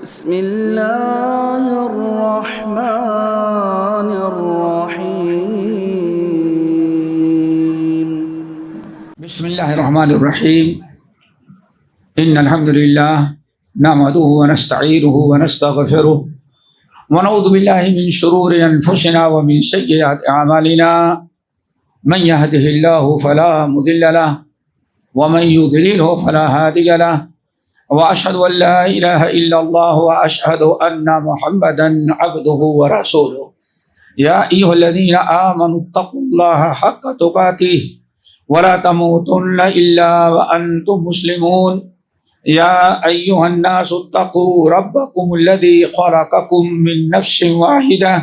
بسم اللہ الرحمن الرحیم بسم اللہ الرحمن الرحیم ان الحمد للہ نحمده ونستعینه ونستغفره ونعوذ باللہ من شرور انفسنا ومن سیئات اعمالنا من يهده اللہ فلا مضل له ومن يضلل فلا هادی له واشهد ان لا الہ الا اللہ واشهد ان محمدا عبده ورسوله یا ایھا الذین آمنوا اتقوا اللہ حق تقاته ولا تموتن الا وانتم مسلمون یا ایھا الناس اتقوا ربکم الذی خلقکم من نفس واحدہ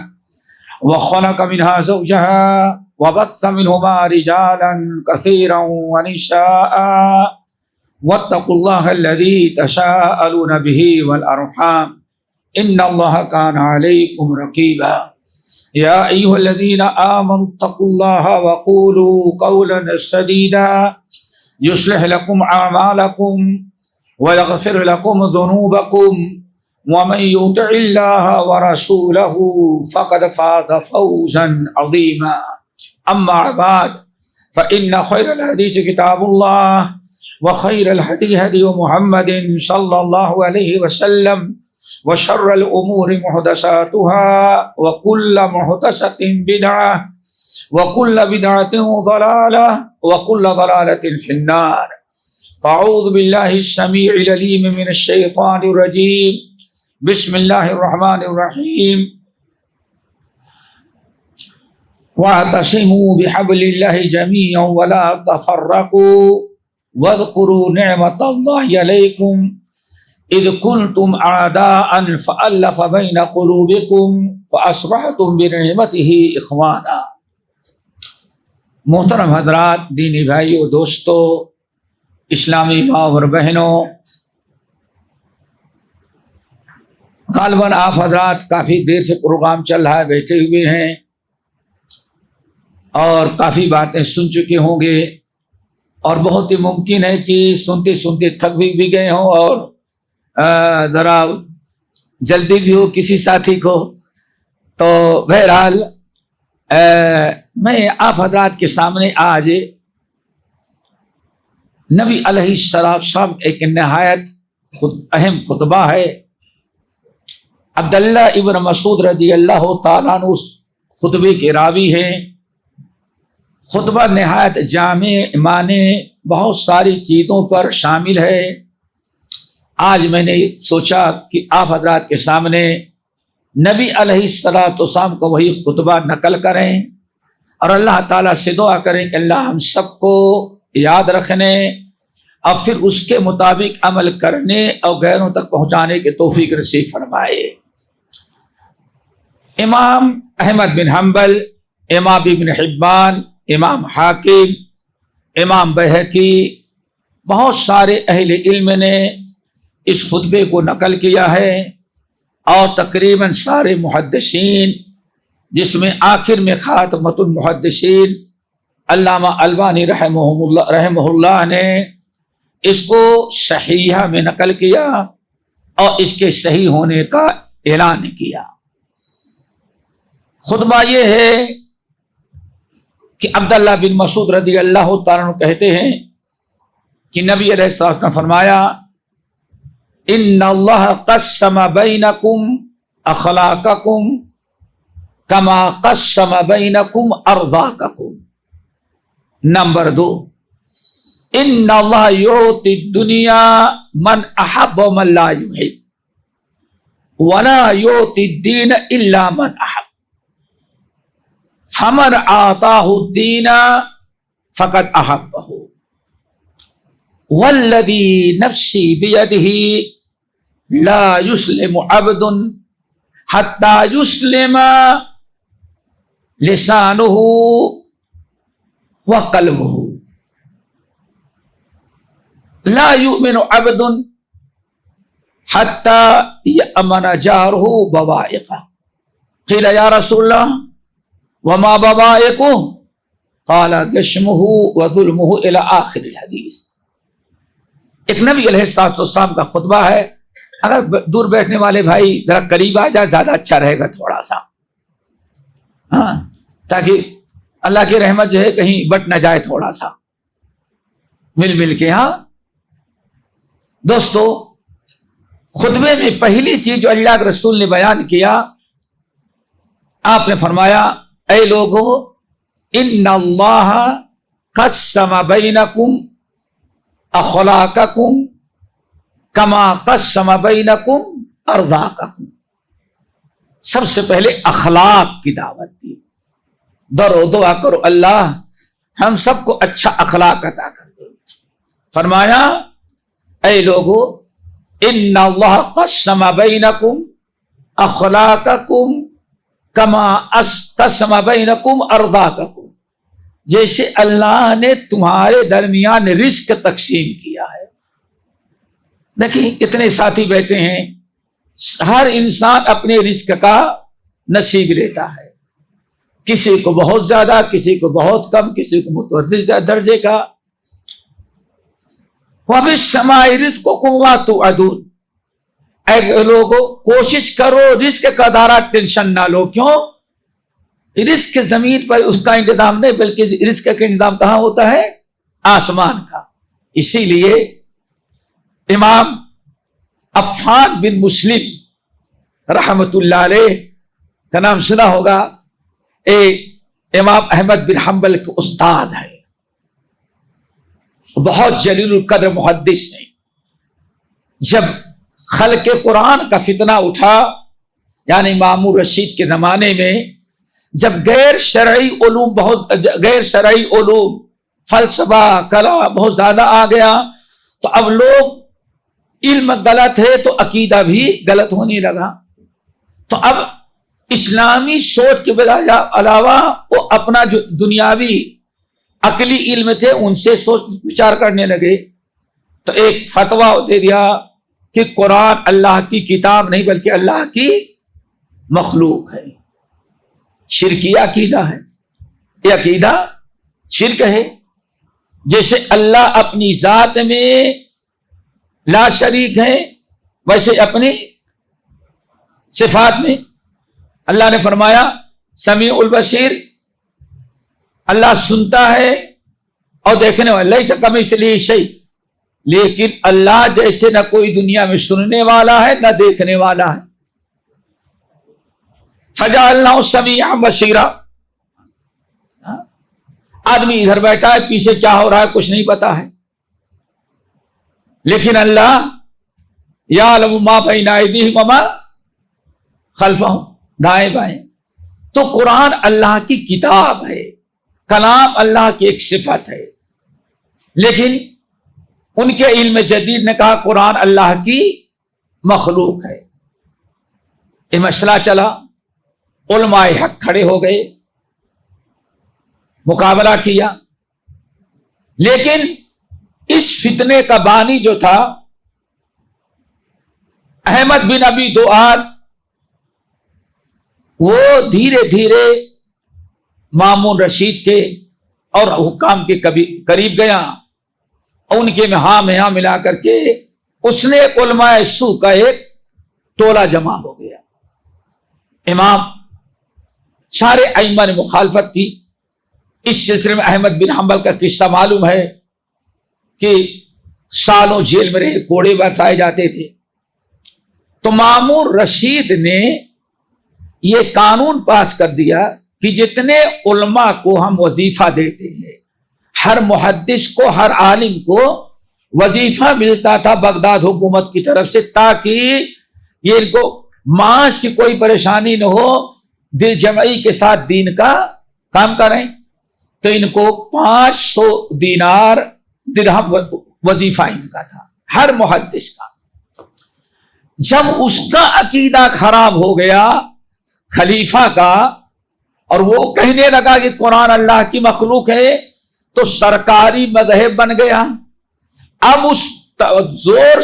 وخلق منها زوجها وبث منهما رجالا كثيرا ونساء واتقوا الله الذي تساءلون به والأرحام إن الله كان عليكم رقيبا يا أيها الذين آمنوا اتقوا الله وقولوا قولا سديدا يصلح لكم أعمالكم ويغفر لكم ذنوبكم ومن يطع الله ورسوله فقد فاز فوزا عظيما أما بعد فإن خير الحديث كتاب الله وخير الهدي هدي محمد صلى الله عليه وسلم وشر الأمور محدثاتها وكل محدثة بدعة وكل بدعة ضلالة وكل ضلالة في النار فأعوذ بالله السميع العليم من الشيطان الرجيم بسم الله الرحمن الرحيم واعتصموا بحبل الله جميعا ولا تفرقوا وَاذْكُرُوا نِعْمَةَ اللَّهِ عَلَيْكُمْ إِذْ كُنْتُمْ أَعْدَاءً فَأَلَّفَ بَيْنَ قُلُوبِكُمْ فَأَصْبَحْتُمْ بِنِعْمَتِهِ إِخْوَانًا۔ محترم حضرات، دینی بھائیوں، دوستو، اسلامی ماں اور بہنوں، غالباً آپ حضرات کافی دیر سے پروگرام چل رہا ہے، بیٹھے ہوئے ہیں اور کافی باتیں سن چکے ہوں گے، اور بہت ہی ممکن ہے کہ سنتے سنتے تھک بھی گئے ہوں اور ذرا جلدی بھی ہو کسی ساتھی کو۔ تو بہرحال میں آپ حضرات کے سامنے آج نبی علیہ السلام ایک نہایت اہم خطبہ ہے۔ عبداللہ ابن مسعود رضی اللہ تعالیٰ عنہ اس خطبے کے راوی ہیں۔ خطبہ نہایت جامع معنی بہت ساری چیزوں پر شامل ہے۔ آج میں نے سوچا کہ آپ حضرات کے سامنے نبی علیہ السلام کو وہی خطبہ نقل کریں اور اللہ تعالیٰ سے دعا کریں کہ اللہ ہم سب کو یاد رکھنے اور پھر اس کے مطابق عمل کرنے اور غیروں تک پہنچانے کی توفیق نصیب فرمائے۔ امام احمد بن حنبل، امام ابن حبان، امام حاکم، امام بہقی، بہت سارے اہل علم نے اس خطبے کو نقل کیا ہے، اور تقریباً سارے محدثین، جس میں آخر میں خاتمۃ المحدثین علامہ البانی رحمہ اللہ نے اس کو صحیحہ میں نقل کیا اور اس کے صحیح ہونے کا اعلان کیا۔ خطبہ یہ ہے کہ عبداللہ بن مسعود رضی اللہ تعالیٰ عنہ کہتے ہیں کہ نبی علیہ السلام نے فرمایا ان اللہ قسم بینکم اخلاقکم کما قسم بینکم ارزاقکم۔ نمبر 2، ان اللہ یعطی الدنیا من احب ومن لا یحب ولا یعطی الدین الا من احب فمن آتاہ الدین فقد احبہ والذی نفسی بیدہ لا یسلم عبد حتی یسلم لسانہ وقلبہ لا یؤمن عبد حتی یأمن جارہ بوائقہ۔ قیل یا رسول اللہ وما بوائقہ؟ قال غشمہ وظلمہ الی آخر الحدیث۔ ایک نبی علیہ السلام کا خطبہ ہے اگر دور بیٹھنے والے بھائی ذرا قریب آ جائے زیادہ اچھا رہے گا تھوڑا سا، ہاں، تاکہ اللہ کی رحمت جو ہے کہیں بٹ نہ جائے، تھوڑا سا مل کے۔ ہاں دوستو، خطبے میں پہلی چیز جو اللہ کے رسول نے بیان کیا، آپ نے فرمایا اے لوگو ان اللہ قسم بینکم اخلاقکم کما قسم بینکم ارزاقکم۔ سب سے پہلے اخلاق کی دعوت دی، درو دعا کرو اللہ ہم سب کو اچھا اخلاق عطا کر دے۔ فرمایا اے لوگو ان اللہ قسم بینکم اخلاقکم کما قسم بینکم ارزاقکم، جیسے اللہ نے تمہارے درمیان رزق تقسیم کیا ہے۔ دیکھیں اتنے ساتھی بیٹھے ہیں، ہر انسان اپنے رزق کا نصیب لیتا ہے، کسی کو بہت زیادہ، کسی کو بہت کم، کسی کو متوسط درجے کا۔ وَفِي السَّمَاءِ رِزْقُكُمْ وَمَا تُوعَدُونَ، اے لوگو کوشش کرو رزق کا دارا ٹینشن نہ لو۔ کیوں؟ رزق زمین پر اس کا انتظام نہیں، بلکہ رزق کا انتظام کہاں ہوتا ہے؟ آسمان کا۔ اسی لیے امام عفان بن مسلم رحمت اللہ علیہ کا نام سنا ہوگا، امام احمد بن حنبل کے استاد ہے، بہت جلیل القدر محدث ہیں۔ جب خلق قرآن کا فتنہ اٹھا، یعنی مامون رشید کے زمانے میں، جب غیر شرعی علوم فلسفہ کلام بہت زیادہ آ گیا، تو اب لوگ علم غلط ہے تو عقیدہ بھی غلط ہونے لگا۔ تو اب اسلامی سوچ کے علاوہ وہ اپنا جو دنیاوی عقلی علم تھے ان سے سوچ وچار کرنے لگے، تو ایک فتویٰ دے دیا کہ قرآن اللہ کی کتاب نہیں بلکہ اللہ کی مخلوق ہے۔ شرکیہ عقیدہ ہے، یہ عقیدہ شرک ہے۔ جیسے اللہ اپنی ذات میں لا شریک ہے، ویسے اپنی صفات میں اللہ نے فرمایا سمیع البصیر، اللہ سنتا ہے اور دیکھنے والا، لیس کمثلہ شیء، لیکن اللہ جیسے نہ کوئی دنیا میں سننے والا ہے نہ دیکھنے والا ہے۔ فجعلناہ سمیعا بصیرا، آدمی ادھر بیٹھا ہے، پیچھے کیا ہو رہا ہے کچھ نہیں پتا ہے، لیکن اللہ یعلم ما بین ایدیہم وما خلفہم، دائیں بائیں۔ تو قرآن اللہ کی کتاب ہے، کلام اللہ کی ایک صفت ہے، لیکن ان کے علم جدید نے کہا قرآن اللہ کی مخلوق ہے۔ یہ مسئلہ چلا، علماء حق کھڑے ہو گئے، مقابلہ کیا، لیکن اس فتنے کا بانی جو تھا احمد بن ابی دؤاد، وہ دھیرے دھیرے مامون رشید کے اور حکام کے قریب گیا، اور ان کے میں ہاں ملا کر کے اس نے علماء سو کا ایک ٹولہ جمع ہو گیا۔ امام سارے ائمہ نے مخالفت کی۔ اس سلسلے میں احمد بن حنبل کا قصہ معلوم ہے کہ سالوں جیل میں رہے، کوڑے برسائے جاتے تھے۔ تو مامون رشید نے یہ قانون پاس کر دیا کہ جتنے علماء کو ہم وظیفہ دیتے ہیں، ہر محدث کو، ہر عالم کو وظیفہ ملتا تھا بغداد حکومت کی طرف سے، تاکہ یہ ان کو معاش کی کوئی پریشانی نہ ہو، دل جمعی کے ساتھ دین کا کام کریں۔ تو ان کو 500 دینار درہم وظیفہ ان کا تھا، ہر محدث کا۔ جب اس کا عقیدہ خراب ہو گیا خلیفہ کا، اور وہ کہنے لگا کہ قرآن اللہ کی مخلوق ہے، تو سرکاری مذہب بن گیا۔ اب اس زور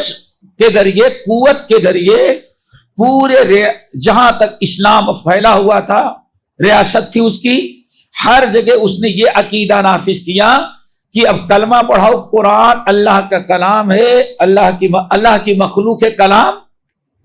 کے ذریعے، قوت کے ذریعے پورے جہاں تک اسلام پھیلا ہوا تھا، ریاست تھی اس کی، ہر جگہ اس نے یہ عقیدہ نافذ کیا کہ اب کلمہ پڑھاؤ، قرآن اللہ کا کلام ہے، اللہ کی مخلوق ہے کلام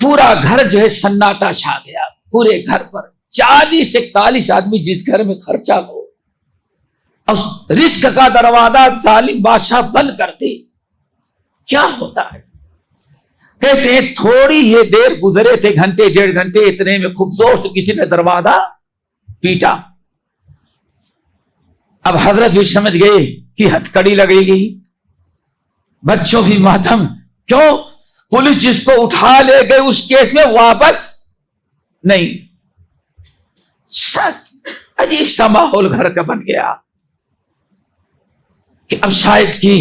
پورا گھر جو ہے سناٹا چھا گیا، پورے گھر پر 40-41 آدمی جس گھر میں خرچہ ہو، اور رزق کا دروازہ ظالم بادشاہ بند کر دے، کیا ہوتا ہے؟ کہتے ہیں تھوڑی یہ دیر گزرے تھے، گھنٹے 1.5 گھنٹے، اتنے میں خوب زور سے کسی نے دروازہ پیٹا۔ اب حضرت بھی سمجھ گئے کہ ہتھکڑی لگے گی، بچوں بھی ماتم، کیوں؟ پولیس جس کو اٹھا لے گئے اس کیس میں واپس نہیں۔ عجیب سا ماحول گھر کا بن گیا کہ اب شاید کہ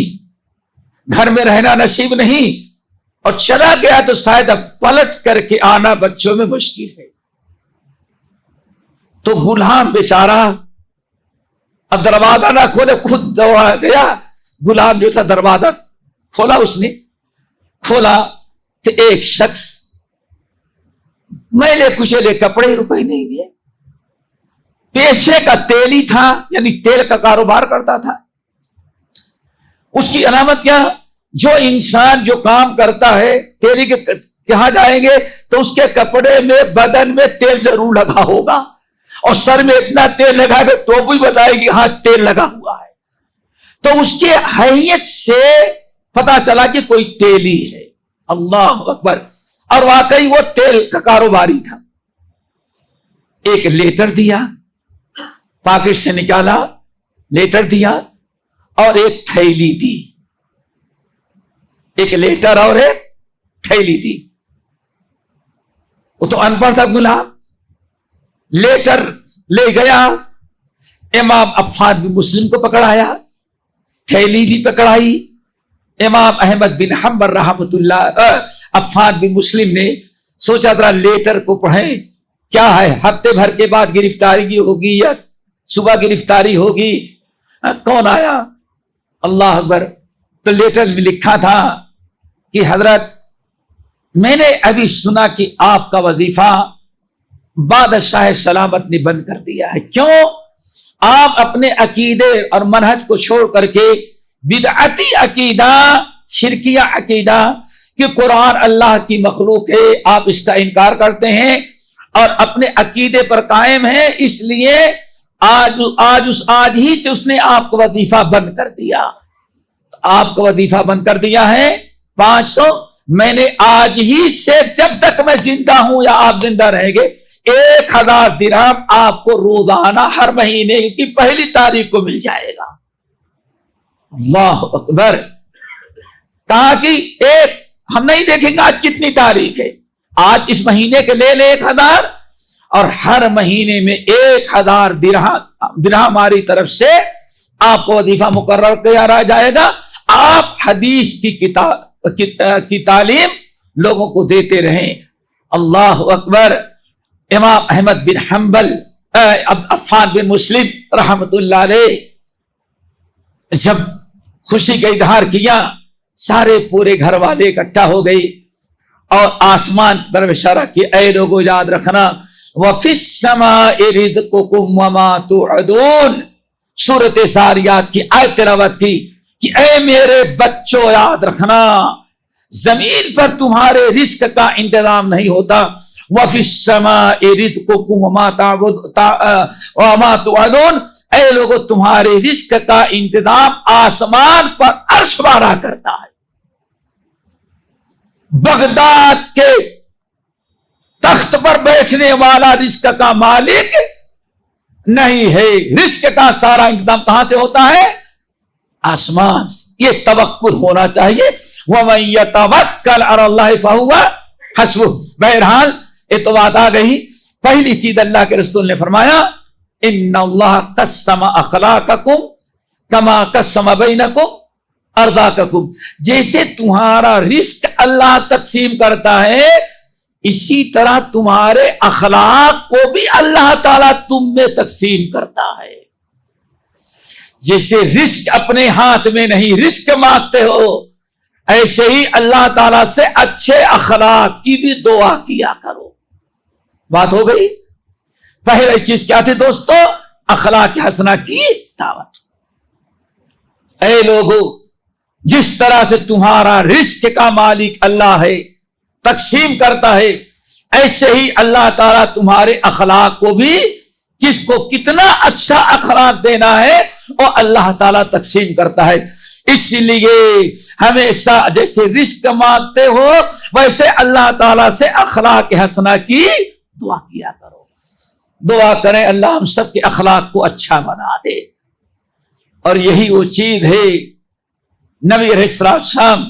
گھر میں رہنا نصیب نہیں، اور چلا گیا تو شاید اب پلٹ کر کے آنا بچوں میں مشکل ہے۔ تو غلام بیچارہ اب دروازہ نہ کھولے، خود دوڑا گیا، غلام جو تھا دروازہ کھولا، اس نے کھولا تو ایک شخص میلے کچیلے کپڑے، روپے نہیں دیے، پیشے کا تیلی تھا، یعنی تیل کا کاروبار کرتا تھا۔ اس کی علامت کیا؟ جو انسان جو کام کرتا ہے، تیلی کے کہاں جائیں گے تو اس کے کپڑے میں، بدن میں تیل ضرور لگا ہوگا، اور سر میں اتنا تیل لگا کہ تو بھی بتائے گی ہاں تیل لگا ہوا ہے۔ تو اس کے حیثیت سے پتا چلا کہ کوئی تیلی ہے۔ اللہ اکبر! اور واقعی وہ تیل کا کاروباری تھا۔ ایک لیٹر دیا، پاکٹ سے نکالا، لیٹر دیا، اور ایک تھیلی دی، ایک لیٹر اور ایک تھیلی دی۔ وہ تو ان پڑھ تھا غلام، لیٹر لے گیا، امام عفان بن مسلم کو پکڑایا، تھیلی بھی پکڑائی۔ امام احمد بن حنبل رحمۃ اللہ، عفان بن مسلم نے سوچا ذرا لیٹر کو پڑھیں، کیا ہے، ہفتے بھر کے بعد گرفتاری ہوگی یا صبح گرفتاری ہوگی، کون آیا؟ اللہ اکبر! تو لیٹر میں لکھا تھا کہ حضرت میں نے ابھی سنا کہ آپ کا وظیفہ بادشاہ سلامت نے بند کر دیا ہے، کیوں؟ آپ اپنے عقیدے اور منہج کو چھوڑ کر کے بدعتی عقیدہ، شرکیہ عقیدہ کہ قرآن اللہ کی مخلوق ہے، آپ اس کا انکار کرتے ہیں اور اپنے عقیدے پر قائم ہیں، اس لیے آج ہی سے اس نے آپ کا وظیفہ بند کر دیا۔ آپ کا وظیفہ بند کر دیا ہے 500، میں نے آج ہی سے جب تک میں زندہ ہوں یا آپ زندہ رہیں گے 1000 درہم آپ کو روزانہ ہر مہینے کی پہلی تاریخ کو مل جائے گا۔ اللہ اکبر! کہا کہ ہم نہیں دیکھیں گے آج کتنی تاریخ ہے، آج اس مہینے کے لے لے 1000، اور ہر مہینے میں 1000 درہم ہماری طرف سے آپ کو وظیفہ مقرر کیا جائے گا۔ آپ حدیث کی تعلیم لوگوں کو دیتے رہیں۔ اللہ اکبر! امام احمد بن حنبل، عفان بن مسلم رحمت اللہ علیہ جب خوشی کا اظہار کیا، سارے پورے گھر والے اکٹھا ہو گئی اور آسمان کی طرف اشارہ کیا، اے لوگوں یاد رکھنا، وَفِي السَّمَاءِ رِزْقُكُمْ وَمَا تُوعَدُونَ، سورۃ زاریات کی آیت تلاوت کی کہ اے میرے بچوں یاد رکھنا، زمین پر تمہارے رزق کا انتظام نہیں ہوتا، وَفِي السَّمَاءِ رِزْقُكُمْ وَمَا تُوعَدُونَ، اے لوگوں تمہارے رزق کا انتظام آسمان پر عرش بارا کرتا ہے۔ بغداد کے تخت پر بیٹھنے والا رزق کا مالک نہیں ہے، رزق کا سارا انتظام کہاں سے ہوتا ہے؟ آسمان سے۔ یہ توکل ہونا چاہیے، وَمَن يَتَوَكَّلْ عَلَى اللَّهِ فَهُوَ حَسْبُهُ۔ بہرحال یہ تو بات آ گئی، پہلی چیز اللہ کے رسول نے فرمایا، إِنَّ اللَّهَ قَسَّمَ أَخْلَاقَكُمْ كَمَا قَسَّمَ بَيْنَكُمْ أَرْزَاقَكُمْ، جیسے تمہارا رزق اللہ تقسیم کرتا ہے، اسی طرح تمہارے اخلاق کو بھی اللہ تعالیٰ تم میں تقسیم کرتا ہے۔ جیسے رزق اپنے ہاتھ میں نہیں، رزق مانگتے ہو، ایسے ہی اللہ تعالیٰ سے اچھے اخلاق کی بھی دعا کیا کرو۔ بات ہو گئی؟ پہلی چیز کیا تھی دوستو؟ اخلاق حسنہ کی دعوت۔ اے لوگو، جس طرح سے تمہارا رزق کا مالک اللہ ہے، تقسیم کرتا ہے، ایسے ہی اللہ تعالیٰ تمہارے اخلاق کو بھی، جس کو کتنا اچھا اخلاق دینا ہے وہ اللہ تعالیٰ تقسیم کرتا ہے۔ اس لیے ہمیشہ جیسے رزق مانگتے ہو ویسے اللہ تعالیٰ سے اخلاق حسنہ کی دعا کیا کرو۔ دعا کریں اللہ ہم سب کے اخلاق کو اچھا بنا دے۔ اور یہی وہ چیز ہے نبی علیہ السلام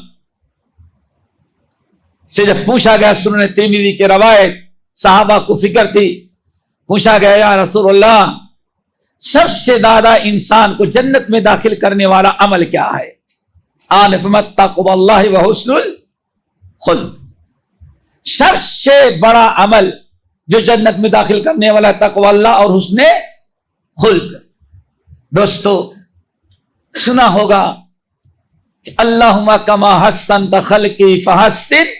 سے جب پوچھا گیا، سنن ترمذی کی روایت، صحابہ کو فکر تھی، پوچھا گیا یا رسول اللہ سب سے زیادہ انسان کو جنت میں داخل کرنے والا عمل کیا ہے؟ آن فرمایا تقوی اللہ و حسن الخلق، سب سے بڑا عمل جو جنت میں داخل کرنے والا تقوی اللہ اور حسن خلق۔ دوستو سنا ہوگا کہ اللہم کما حسنت خلقی فحسن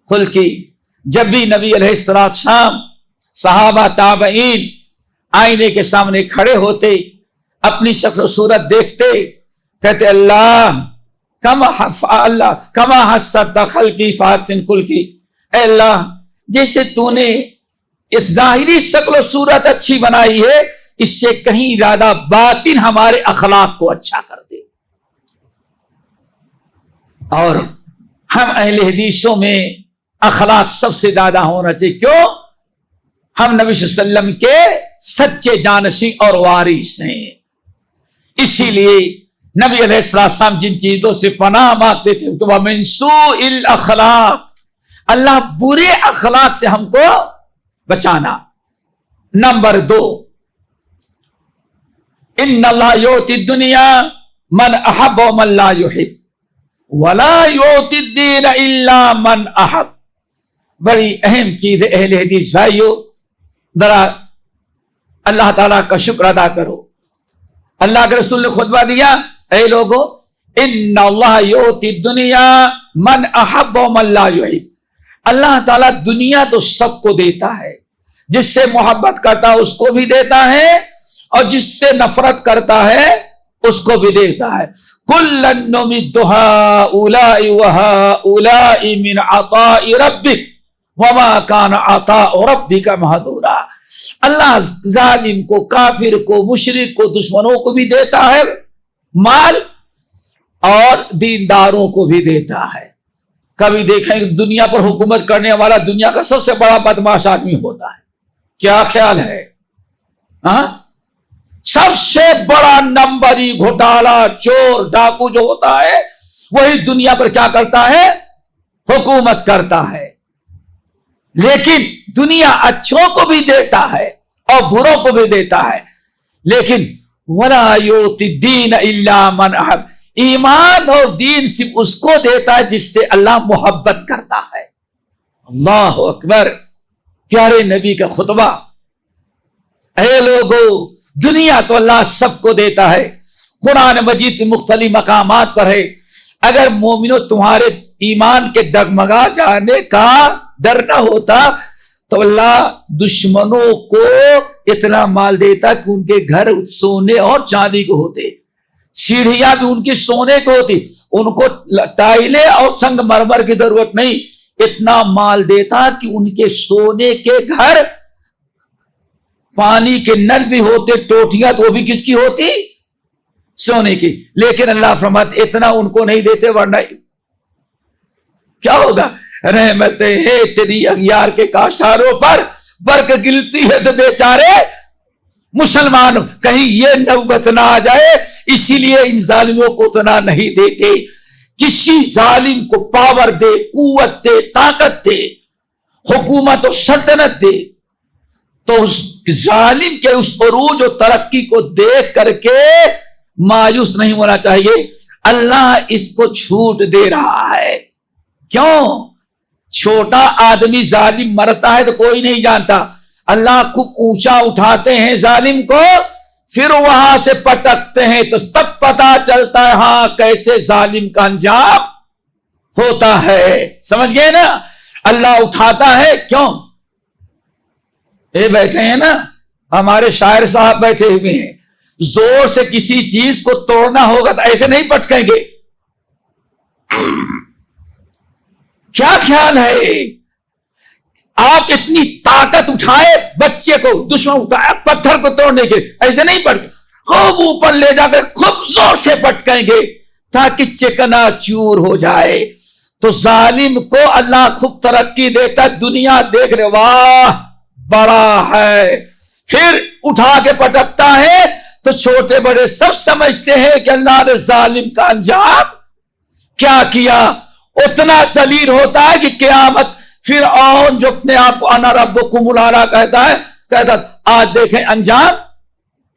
خلقی، جب بھی نبی علیہ السلام صحابہ تابعین آئینے کے سامنے کھڑے ہوتے، اپنی شکل و صورت دیکھتے، کہتے اللہ کما حسنت خلقی فحسن خلقی، اے اللہ جیسے تو نے اس ظاہری شکل و صورت اچھی بنائی ہے، اس سے کہیں زیادہ باطن ہمارے اخلاق کو اچھا کر دے۔ اور ہم اہل حدیثوں میں اخلاق سب سے زیادہ ہونا چاہیے، کیوں؟ ہم نبی صلی اللہ علیہ وسلم کے سچے جانشین اور وارث ہیں۔ اسی لیے نبی علیہ السلام جن چیزوں سے پناہ مانگتے تھے کہ وَمِن سُوءِ الْأَخْلَاقِ، اللہ برے اخلاق سے ہم کو بچانا۔ نمبر 2، ان اللہ یؤتی الدنیا من احب ومن لا یحب ولا یؤتی الدین الا من احب۔ بڑی اہم چیز ہے اہل حدیث بھائیو، ذرا اللہ تعالیٰ کا شکر ادا کرو۔ اللہ کے رسول نے خطبہ دیا، اے لوگو ان اللہ یؤتی الدنیا من احب ومن لا یحب، اللہ تعالیٰ دنیا تو سب کو دیتا ہے، جس سے محبت کرتا ہے اس کو بھی دیتا ہے، اور جس سے نفرت کرتا ہے اس کو بھی دیتا ہے۔ کُلًّا نُمِدُّ هَٰؤُلَاءِ وَهَٰؤُلَاءِ مِنْ عَطَاءِ رَبِّكَ وَمَا كَانَ عَطَاءُ رَبِّكَ مَحْظُورًا۔ اللہ ظالم کو، کافر کو، مشرک کو، دشمنوں کو بھی دیتا ہے مال، اور دینداروں کو بھی دیتا ہے۔ کبھی دیکھیں کہ دنیا پر حکومت کرنے والا دنیا کا سب سے بڑا بدمعاش آدمی ہوتا ہے، کیا خیال ہے؟ ہاں، سب سے بڑا نمبری گھوٹالا چور ڈاکو جو ہوتا ہے وہی دنیا پر کیا کرتا ہے؟ حکومت کرتا ہے۔ لیکن دنیا اچھوں کو بھی دیتا ہے اور بروں کو بھی دیتا ہے، لیکن وَلَا يُؤْتِ الدِّينَ إِلَّا مَنْ أَحَبَّ، ایمان اور دین صرف اس کو دیتا ہے جس سے اللہ محبت کرتا ہے۔ اللہ اکبر، پیارے نبی کا خطبہ۔ اے لوگو دنیا تو اللہ سب کو دیتا ہے، قرآن مجید مختلف مقامات پر ہے، اگر مومنوں تمہارے ایمان کے ڈگمگا جانے کا ڈر نہ ہوتا تو اللہ دشمنوں کو اتنا مال دیتا کہ ان کے گھر سونے اور چاندی کو ہوتے، سیڑھیاں بھی ان کی سونے کو ہوتی، ان کو ٹائلیں اور سنگ مرمر کی ضرورت نہیں، اتنا مال دیتا کہ ان کے سونے کے گھر، پانی کے نل بھی ہوتے، ٹوٹیاں تو وہ بھی کس کی ہوتی؟ سونے کی۔ لیکن اللہ فرماتے اتنا ان کو نہیں دیتے، ورنہ کیا ہوگا؟ رحمتیں ہیں تیری اغیار کے کاشاروں پر، برق گلتی ہے تو بیچارے مسلمان کہیں یہ نوبت نہ آ جائے، اسی لیے ان ظالموں کو اتنا نہیں دیتے۔ کسی ظالم کو پاور دے، قوت دے، طاقت دے، حکومت و سلطنت دے، تو اس ظالم کے اس عروج و ترقی کو دیکھ کر کے مایوس نہیں ہونا چاہیے۔ اللہ اس کو چھوٹ دے رہا ہے، کیوں؟ چھوٹا آدمی ظالم مرتا ہے تو کوئی نہیں جانتا، اللہ خوب اونچا اٹھاتے ہیں ظالم کو، پھر وہاں سے پٹکتے ہیں تو تب پتا چلتا ہے ہاں کیسے ظالم کا انجام ہوتا ہے۔ سمجھ گئے نا؟ اللہ اٹھاتا ہے، کیوں؟ یہ بیٹھے ہیں نا ہمارے شاعر صاحب بیٹھے ہوئے ہیں، زور سے کسی چیز کو توڑنا ہوگا تو ایسے نہیں پٹکیں گے، کیا خیال ہے؟ آپ اتنی طاقت اٹھائے بچے کو دشمن اٹھایا پتھر کو توڑنے کے، ایسے نہیں پڑ گئے، خوب اوپر لے جا کر خوب زور سے پٹکیں گے تاکہ چکنا چور ہو جائے. تو ظالم کو اللہ خوب ترقی دیتا، دنیا دیکھ رہے واہ بڑا ہے، پھر اٹھا کے پٹکتا ہے تو چھوٹے بڑے سب سمجھتے ہیں کہ اللہ نے ظالم کا انجام کیا کیا. اتنا ذلیل ہوتا ہے کہ قیامت فرعون جو اپنے آپ کو انا ربکم الاعلی کہتا آج دیکھیں انجام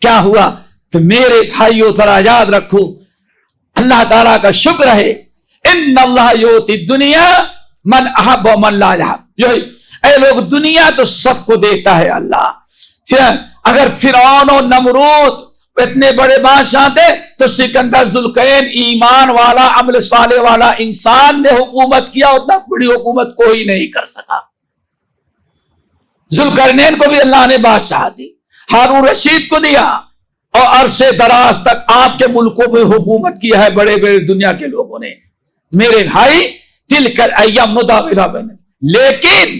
کیا ہوا. تو میرے بھائیو ذرا یاد رکھو، اللہ تعالیٰ کا شکر ہے، ان اللہ یؤتی الدنیا من احب و من لا یحب. اے لوگ دنیا تو سب کو دیتا ہے اللہ. اگر فرعون و نمرود اتنے بڑے بادشاہ تھے تو سکندر ذوالقرنین ایمان والا عمل صالح والا انسان نے حکومت کیا، اتنا بڑی حکومت کوئی نہیں کر سکا. ذوالقرنین کو بھی اللہ نے بادشاہ دی، ہارون رشید کو دیا، اور عرصے دراز تک آپ کے ملکوں میں حکومت کیا ہے بڑے بڑے دنیا کے لوگوں نے. میرے بھائی تلک الایام نداولها بین، لیکن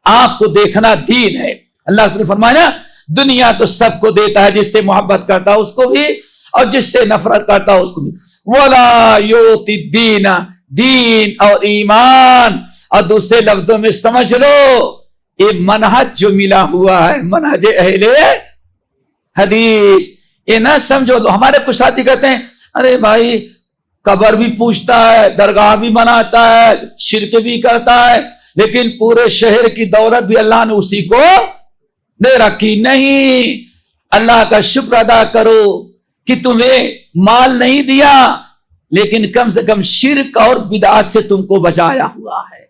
آپ کو دیکھنا دین ہے. اللہ نے فرمایا دنیا تو سب کو دیتا ہے، جس سے محبت کرتا اس کو بھی اور جس سے نفرت کرتا اس کو بھی. ولا یؤتی الدین، دین اور ایمان، اور دوسرے لفظوں میں سمجھ لو یہ منہج جو ملا ہوا ہے منہج اہل حدیث. یہ نہ سمجھو، ہمارے کچھ ساتھی کہتے ہیں ارے بھائی قبر بھی پوچھتا ہے، درگاہ بھی بناتا ہے، شرک بھی کرتا ہے، لیکن پورے شہر کی دولت بھی اللہ نے اسی کو دے رکھی. نہیں، اللہ کا شکر ادا کرو کہ تمہیں مال نہیں دیا، لیکن کم سے کم شرک اور بدعات سے تم کو بچایا ہوا ہے.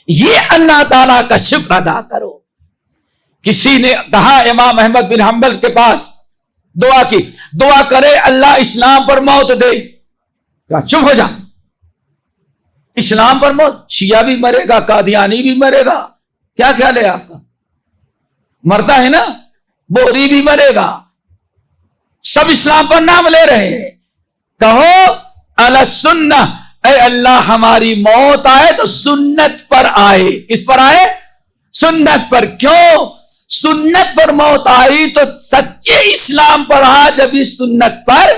یہ اللہ تعالیٰ کا شکر ادا کرو. کسی نے کہا امام احمد بن حنبل کے پاس دعا کی، دعا کرے اللہ اسلام پر موت دے. کیا چپ ہو جا، اسلام پر موت؟ شیعہ بھی مرے گا، قادیانی بھی مرے گا، کیا خیال ہے آپ کا؟ مرتا ہے نا، بوری بھی مرے گا، سب اسلام پر نام لے رہے ہیں. کہو علی سنہ، اے اللہ ہماری موت آئے تو سنت پر آئے. کس پر آئے؟ سنت پر. کیوں سنت پر موت آئی؟ تو سچے اسلام پر آ جب اس سنت پر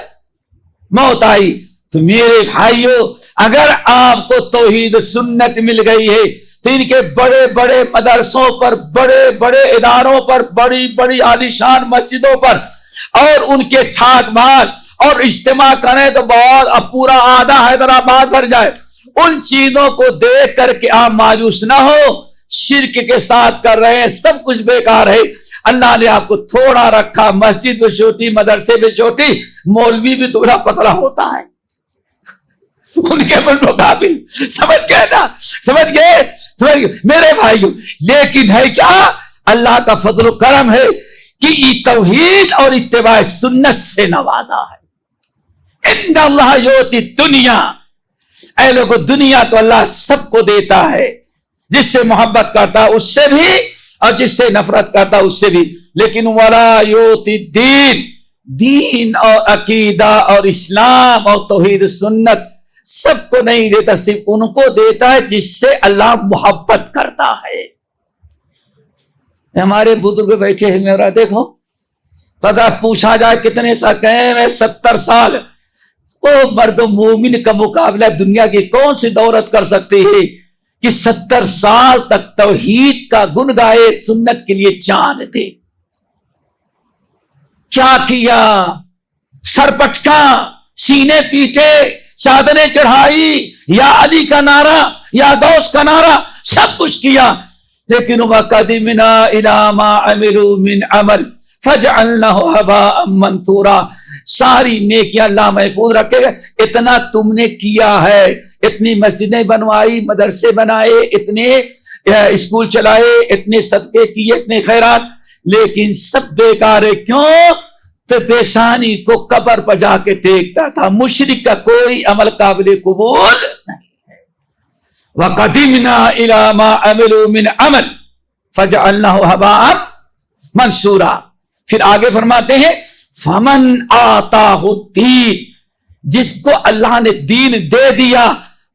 موت آئی. تو میرے بھائیو اگر آپ کو توحید سنت مل گئی ہے تو ان کے بڑے بڑے مدرسوں پر، بڑے بڑے اداروں پر، بڑی بڑی عالیشان مسجدوں پر اور ان کے ٹھاٹ بھاٹ اور اجتماع کریں تو بہت، اب پورا آدھا حیدرآباد بھر جائے. ان چیزوں کو دیکھ کر کے آپ مایوس نہ ہو. شرک کے ساتھ کر رہے ہیں، سب کچھ بیکار ہے. اللہ نے آپ کو تھوڑا رکھا، مسجد بھی چھوٹی، مدرسے بھی چھوٹی، مولوی بھی تھوڑا پتلا ہوتا ہے ان کے مقابل. سمجھ گئے نا؟ سمجھ گئے میرے بھائیو. لیکن ہے کیا؟ اللہ کا فضل و کرم ہے کہ یہ توحید اور اتباع سنت سے نوازا ہے. ان اللہ یؤتی الدنیا، اے لوگو دنیا تو اللہ سب کو دیتا ہے، جس سے محبت کرتا اس سے بھی اور جس سے نفرت کرتا اس سے بھی. لیکن ولا یؤتی الدین، دین اور عقیدہ اور اسلام اور توحید سنت سب کو نہیں دیتا، صرف ان کو دیتا ہے جس سے اللہ محبت کرتا ہے. ہمارے بزرگ بیٹھے ہیں، میرا دیکھو پتہ پوچھا جائے کتنے سا کہیں میں 70 سال. وہ مرد مومن کا مقابلہ دنیا کی کون سی دولت کر سکتی ہے کہ 70 سال تک توحید کا گن گائے، سنت کے لیے جان دے. کیا کیا؟ سر پٹکا، سینے پیٹے، چادریں چڑھائی، یا علی کا نعرہ یا غوث کا نعرہ، سب کچھ کیا. لیکن وَقَدِمْنَا إِلَىٰ مَا عَمِلُوا مِنْ عَمَلٍ فَجْعَلْنَاهُ هَبَاءً مَنْثُورًا. ساری نیکیاں اللہ محفوظ رکھے گا. اتنا تم نے کیا ہے، اتنی مسجدیں بنوائی، مدرسے بنائے، اتنے اسکول چلائے، اتنے صدقے کیے، اتنے خیرات، لیکن سب بیکار ہے. کیوں؟ تو پیشانی کو قبر پر جا کے دیکھتا تھا. مشرک کا کوئی عمل قابل قبول نہیں ہے. وَقَدِمْنَا إِلَىٰ مَا عَمِلُوا مِنْ عَمَلٍ فَجَعَلْنَاهُ هَبَاءً مَنْثُورًا. پھر آگے فرماتے ہیں فَمَنْ آتَاهُ الدِّينَ، جس کو اللہ نے دین دے دیا،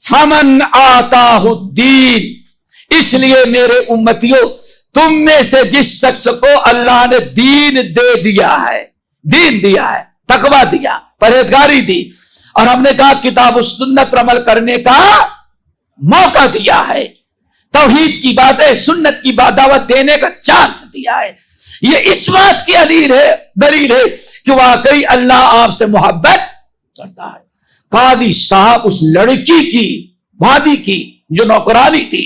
فمن آتاہ الدین، اس لیے میرے امتیوں تم میں سے جس شخص کو اللہ نے دین دے دیا ہے، دین دیا ہے، تقویٰ دیا، پرہیزگاری دی، اور ہم نے کہا کتاب و سنت پر عمل کرنے کا موقع دیا ہے، توحید کی باتیں، سنت کی دعوت دینے کا چانس دیا ہے، یہ اس بات کی دلیل ہے کہ واقعی اللہ آپ سے محبت کرتا ہے۔ قاضی صاحب اس لڑکی کی، وادی کی جو نوکرانی تھی،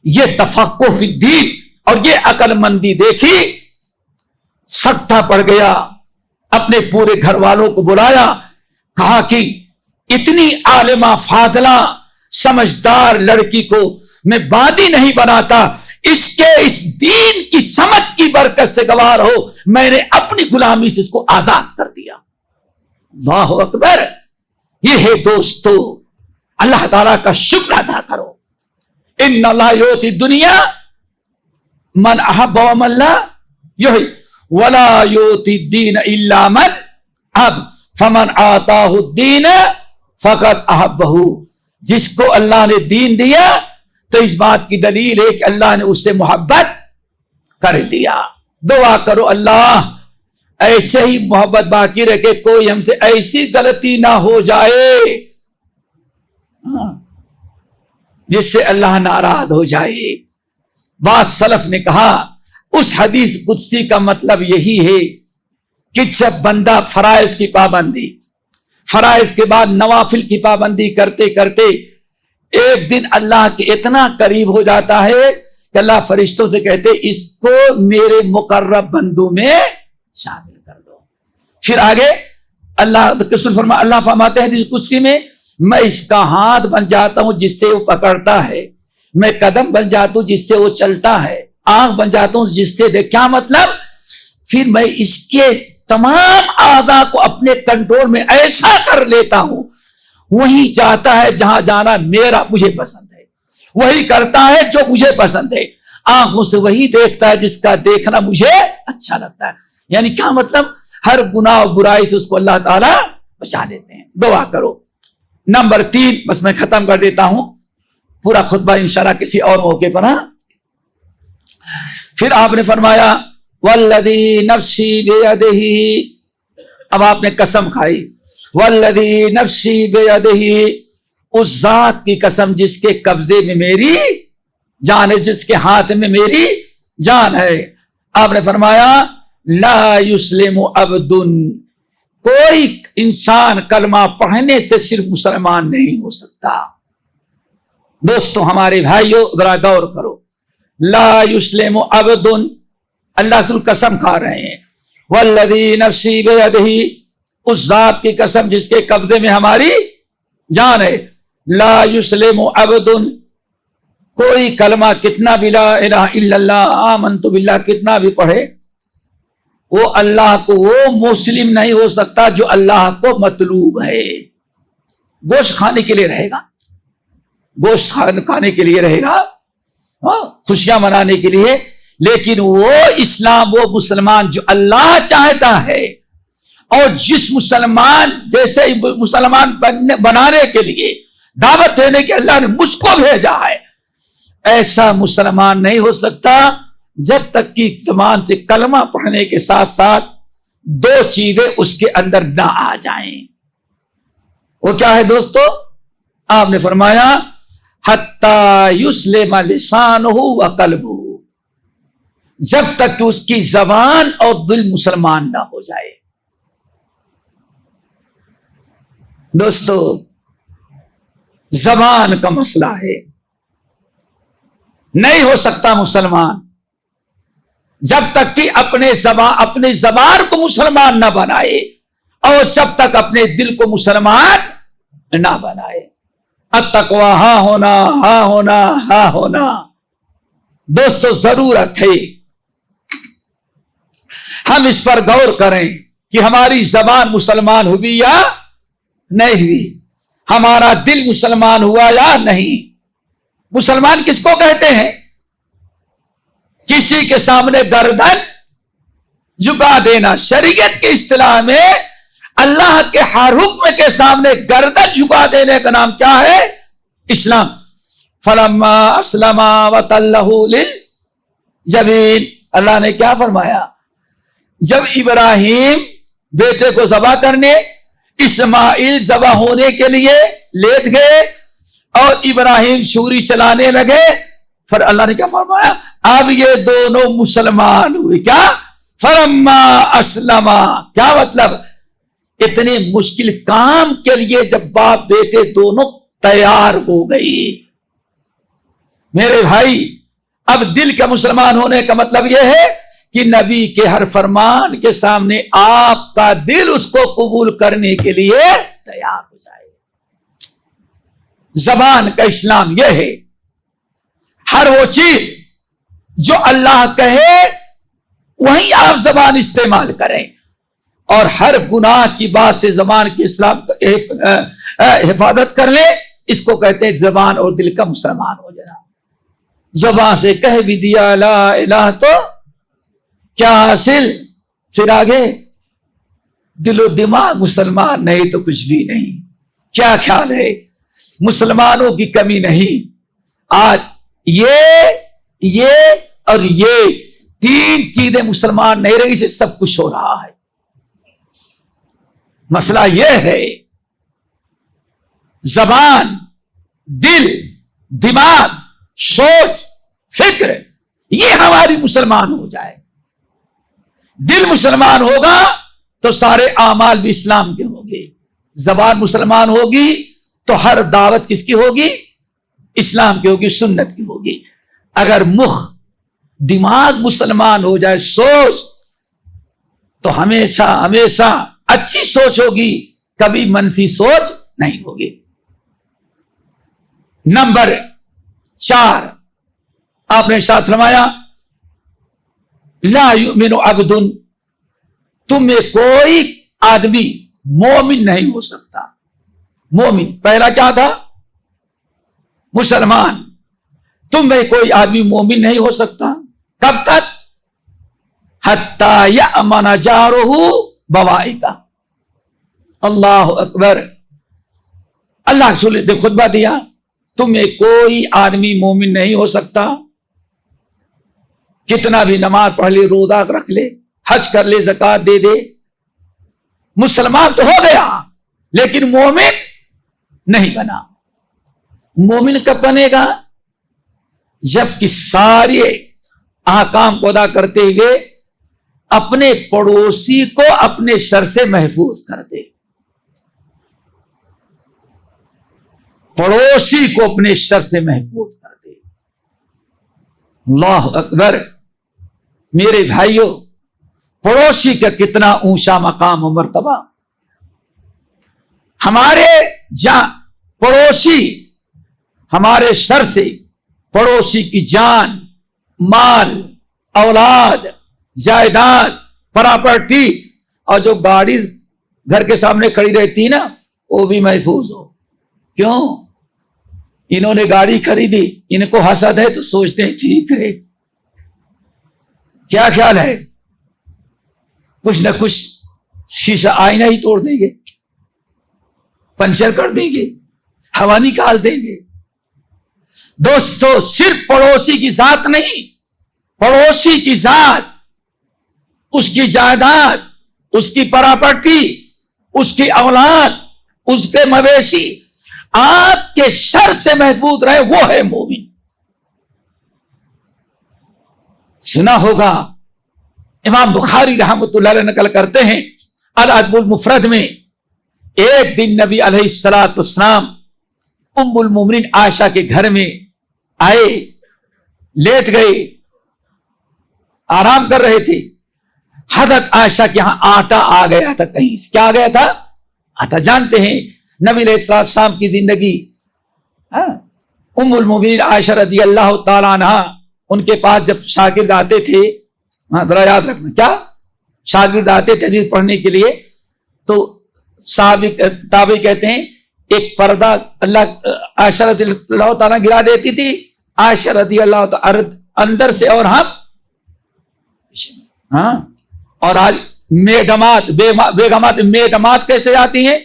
یہ تفقہ فی الدین اور یہ عقل مندی دیکھی، سکتہ پڑ گیا، اپنے پورے گھر والوں کو بلایا، کہا کہ اتنی عالمہ فاضلہ سمجھدار لڑکی کو میں بادی نہیں بناتا، اس کے اس دین کی سمجھ کی برکت سے گوار ہو میں نے اپنی غلامی سے اس کو آزاد کر دیا۔ اللہ اکبر۔ یہ ہے دوستو، اللہ تعالیٰ کا شکر ادا کرو۔ ان اللہ یؤتی دنیا من احب ومن لا یحب ولا یؤتی الدین الا من احب فمن آتاہ الدین فقد احبہ۔ جس کو اللہ نے دین دیا تو اس بات کی دلیل ہے کہ اللہ نے اس سے محبت کر لیا۔ دعا کرو اللہ ایسے ہی محبت باقی رکھے، کوئی ہم سے ایسی غلطی نہ ہو جائے جس سے اللہ ناراض ہو جائے۔ بعض سلف نے کہا اس حدیث قدسی کا مطلب یہی ہے کہ جب بندہ فرائض کی پابندی، فرائض کے بعد نوافل کی پابندی کرتے کرتے ایک دن اللہ کے اتنا قریب ہو جاتا ہے کہ اللہ فرشتوں سے کہتے اس کو میرے مقرب بندوں میں شامل کر لو۔ پھر آگے اللہ رسول فرما، اللہ فرماتے ہیں حدیث قدسی میں، میں اس کا ہاتھ بن جاتا ہوں جس سے وہ پکڑتا ہے، میں قدم بن جاتا ہوں جس سے وہ چلتا ہے، آنکھ بن جاتا ہوں جس سے دیکھ۔ کیا مطلب؟ پھر میں اس کے تمام اعضاء کو اپنے کنٹرول میں ایسا کر لیتا ہوں، وہی جاتا ہے جہاں جانا مجھے پسند ہے، وہی کرتا ہے جو مجھے پسند ہے، آنکھوں سے وہی دیکھتا ہے جس کا دیکھنا مجھے اچھا لگتا ہے۔ یعنی کیا مطلب؟ ہر گناہ و برائی سے اس کو اللہ تعالیٰ بچا دیتے ہیں۔ دعا کرو۔ نمبر 3، بس میں ختم کر دیتا ہوں، پورا خطبہ انشاءاللہ کسی اور موقع پر۔ پھر آپ نے فرمایا والذی نفسی بیدہ، اب آپ نے قسم کھائی، والذی نفسی بیدہ، اس ذات کی قسم جس کے قبضے میں میری جان ہے، جس کے ہاتھ میں میری جان ہے۔ آپ نے فرمایا لا یسلم عبد، کوئی انسان کلمہ پڑھنے سے صرف مسلمان نہیں ہو سکتا۔ دوستو ہمارے بھائیوں ذرا غور کرو، لا یسلم عبد، اللہ رسول قسم کھا رہے ہیں، والذی نفسی بیدہ، اس ذات کی قسم جس کے قبضے میں ہماری جان ہے، لا یسلم عبد، کوئی کلمہ کتنا بھی لا الہ الا اللہ آمنت باللہ کتنا بھی پڑھے، وہ اللہ کو وہ مسلم نہیں ہو سکتا جو اللہ کو مطلوب ہے۔ گوشت کھانے کے لیے رہے گا، گوشت کھانے کے لیے رہے گا، خوشیاں منانے کے لیے، لیکن وہ اسلام، وہ مسلمان جو اللہ چاہتا ہے، اور جس مسلمان جیسے مسلمان بنانے کے لیے دعوت دینے کے اللہ نے مجھ کو بھیجا ہے، ایسا مسلمان نہیں ہو سکتا جب تک کہ زبان سے کلمہ پڑھنے کے ساتھ ساتھ 2 چیزیں اس کے اندر نہ آ جائیں۔ وہ کیا ہے دوستو؟ آپ نے فرمایا حتی یسلم لسانہ وقلبہ، جب تک کہ اس کی زبان اور دل مسلمان نہ ہو جائے۔ دوستو زبان کا مسئلہ ہے، نہیں ہو سکتا مسلمان جب تک کہ اپنے زبان کو مسلمان نہ بنائے، اور جب تک اپنے دل کو مسلمان نہ بنائے۔ التقویٰ ہاں ہونا، ہاں ہونا، ہاں ہونا۔ دوستو ضرورت ہے ہم اس پر غور کریں کہ ہماری زبان مسلمان ہوئی یا نہیں ہوئی، ہمارا دل مسلمان ہوا یا نہیں۔ مسلمان کس کو کہتے ہیں؟ کسی کے سامنے گردن جھکا دینا۔ شریعت کے اصطلاح میں اللہ کے ہر حکم کے سامنے گردن جھکا دینے کا نام کیا ہے؟ اسلام فلما اسلم وتلہ للجبین، اللہ نے کیا فرمایا؟ جب ابراہیم بیٹے کو ذبح کرنے، اسماعیل ذبح ہونے کے لیے لیٹ گئے اور ابراہیم چھری چلانے لگے، پھر اللہ نے کیا فرمایا؟ اب یہ دونوں مسلمان ہوئے۔ کیا؟ فلما اسلم، کیا مطلب؟ اتنے مشکل کام کے لیے جب باپ بیٹے دونوں تیار ہو گئی۔ میرے بھائی، اب دل کا مسلمان ہونے کا مطلب یہ ہے کہ نبی کے ہر فرمان کے سامنے آپ کا دل اس کو قبول کرنے کے لیے تیار ہو جائے۔ زبان کا اسلام یہ ہے، ہر وہ چیز جو اللہ کہے وہیں آپ زبان استعمال کریں، اور ہر گناہ کی بات سے زبان کی اسلام حفاظت کر لیں۔ اس کو کہتے ہیں زبان اور دل کا مسلمان ہو جانا۔ زبان سے کہہ بھی دیا لا الہ تو کیا حاصل؟ پھر آگے دل و دماغ مسلمان نہیں تو کچھ بھی نہیں۔ کیا خیال ہے؟ مسلمانوں کی کمی نہیں۔ آج یہ اور یہ تین چیزیں مسلمان نہیں رہی، سے سب کچھ ہو رہا ہے۔ مسئلہ یہ ہے زبان، دل، دماغ، سوچ، فکر، یہ ہماری مسلمان ہو جائے۔ دل مسلمان ہوگا تو سارے اعمال بھی اسلام کے ہوں گے۔ زبان مسلمان ہوگی تو ہر دعوت کس کی ہوگی؟ اسلام کی ہوگی، سنت کی ہوگی۔ اگر دماغ مسلمان ہو جائے، سوچ، تو ہمیشہ اچھی سوچ ہوگی، کبھی منفی سوچ نہیں ہوگی۔ نمبر 4 آپ نے ساتھ فرمایا لا یؤمن عبد، تم میں کوئی آدمی مومن نہیں ہو سکتا۔ مومن پہلا کیا تھا؟ مسلمان۔ تم میں کوئی آدمی مومن نہیں ہو سکتا کب تک؟ حتی یأمن جارہ بوائقہ۔ اللہ اکبر۔ اللہ رسول نے خطبہ دیا، تم میں کوئی آدمی مومن نہیں ہو سکتا، کتنا بھی نماز پڑھ لے، روزہ رکھ لے، حج کر لے، زکات دے دے، مسلمان تو ہو گیا لیکن مومن نہیں بنا۔ مومن کب بنے گا؟ جب کہ سارے احکام کو ادا کرتے ہوئے اپنے پڑوسی کو اپنے شر سے محفوظ کر دے، پڑوسی کو اپنے شر سے محفوظ کر دے۔ اللہ اکبر۔ میرے بھائیوں، پڑوسی کا کتنا اونچا مقام و مرتبہ۔ ہمارے پڑوسی ہمارے شر سے، پڑوسی کی جان، مال، اولاد، جائیداد، پراپرٹی، اور جو گاڑی گھر کے سامنے کھڑی رہتی نا وہ بھی محفوظ ہو۔ کیوں؟ انہوں نے گاڑی خریدی، ان کو حسد ہے تو سوچتے ہیں ٹھیک ہے، کیا خیال ہے؟ کچھ نہ کچھ شیشہ آئینہ ہی توڑ دیں گے، پنچر کر دیں گے، ہوا نکال دیں گے۔ دوستو، صرف پڑوسی کی ذات نہیں، پڑوسی کی ذات، اس کی جائیداد، اس کی پراپرٹی، اس کی اولاد، اس کے مویشی آپ کے شر سے محفوظ رہے، وہ ہے مومن۔ سنا ہوگا امام بخاری رحمۃ اللہ علیہ نقل کرتے ہیں الادب المفرد میں، ایک دن نبی علیہ الصلوۃ والسلام ام المومنین عائشہ کے گھر میں آئے، لیٹ گئے، آرام کر رہے تھے۔ حضرت عائشہ کے یہاں آٹا آ گیا تھا، کہیں سے کیا آ گیا تھا؟ آٹا۔ جانتے ہیں نبی علیہ السلام کی زندگی، ام المومنین عائشہ رضی اللہ تعالیٰ عنہ، ان کے پاس جب شاگرد آتے تھے، ذرا یاد رکھنا، کیا شاگرد آتے تھے حدیث پڑھنے کے لیے، تو تابعی کہتے ہیں ایک پردہ اللہ عائشہ رضی اللہ تعالیٰ گرا دیتی تھی، عائشہ رضی اللہ تعالیٰ اندر سے اور ہم اور آج بیگمات کیسے آتی ہیں؟